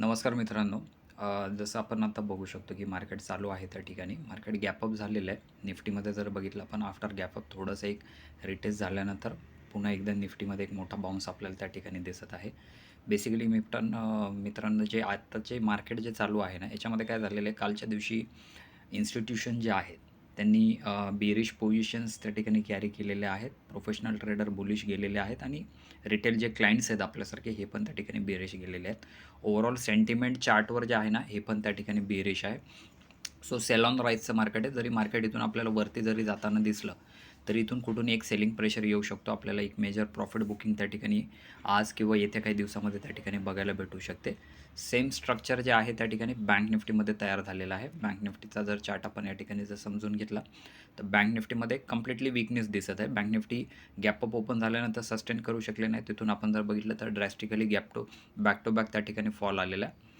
नमस्कार मित्रांनो. जसं आपण आता बघू शकतो की मार्केट चालू आहे त्या ठिकाणी. मार्केट गॅपअप झालेलं आहे. निफ्टीमध्ये जर बघितलं आपण आफ्टर गॅपअप थोडंसं एक रिटेस्ट झाल्यानंतर पुन्हा एकदा निफ्टीमध्ये एक मोठा बाउन्स आपल्याला त्या ठिकाणी दिसत आहे. बेसिकली मित्रांनो जे आत्ताचे मार्केट जे चालू आहे ना, याच्यामध्ये काय झालेलं आहे, कालच्या दिवशी इन्स्टिट्यूशन जे आहेत त्यांनी बेरिश पोझिशन्स त्या ठिकाणी कॅरी केलेले आहेत. प्रोफेशनल ट्रेडर बुलिश गेलेले आहेत आणि रिटेल जे क्लायंट्स आहेत आपल्यासारखे हे पण त्या ठिकाणी बेरिश गेलेले आहेत. ओव्हरऑल सेंटिमेंट चार्टवर जे आहे ना, हे पण त्या ठिकाणी बेरिश आहे. सो सेल ऑन राईजचं मार्केट आहे. जरी मार्केट इथून आपल्याला वरती जरी जाताना दिसलं, तरी इथून कुठून एक सेलिंग प्रेशर येऊ शकतो. आपल्याला एक मेजर प्रॉफिट बुकिंग त्या ठिकाणी आज किंवा येत्या काही दिवसामध्ये त्या ठिकाणी बघायला भेटू शकते. सेम स्ट्रक्चर जे आहे त्या ठिकाणी बँक निफ्टीमध्ये तयार झालेलं आहे. बँक निफ्टीचा जर चार्ट आपण या ठिकाणी जर समजून घेतला, तर बँक निफ्टीमध्ये कंप्लीटली वीकनेस दिसत आहे. बँक निफ्टी गॅपअप ओपन झाल्यानंतर सस्टेन करू शकले नाही. तिथून आपण जर बघितलं तर ड्रॅस्टिकली बॅक टू बॅक त्या ठिकाणी फॉल आलेला आहे.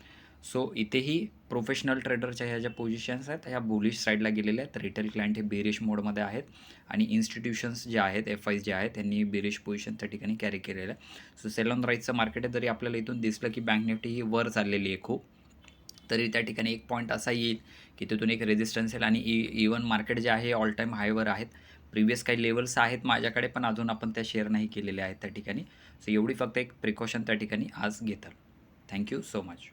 सो इथेही प्रोफेशनल ट्रेडरच्या ह्या ज्या पोझिशन्स आहेत ह्या बुलिश साईडला गेलेल्या आहेत. रिटेल क्लायंट हे बेरिश मोडमध्ये आहेत आणि इन्स्टिट्यूशन्स जे आहेत, FIs जे आहेत, त्यांनी बेरिश पोझिशन त्या ठिकाणी कॅरी केलेलं आहे. सो सेल ऑन राईजचं मार्केट आहे. जरी आपल्याला इथून दिसलं की बँक निफ्टी ही वर चाललेली आहे खूप, तरी त्या ठिकाणी एक पॉईंट असा येईल की तिथून एक रेजिस्टन्स येईल आणि इवन मार्केट जे आहे ऑल टाईम हायवर आहेत. प्रिव्हियस काही लेवल्स आहेत माझ्याकडे, पण अजून आपण त्या शेअर नाही केलेल्या आहेत त्या ठिकाणी. सो एवढी फक्त एक प्रिकॉशन त्या ठिकाणी आज घेतात. Thank you so much.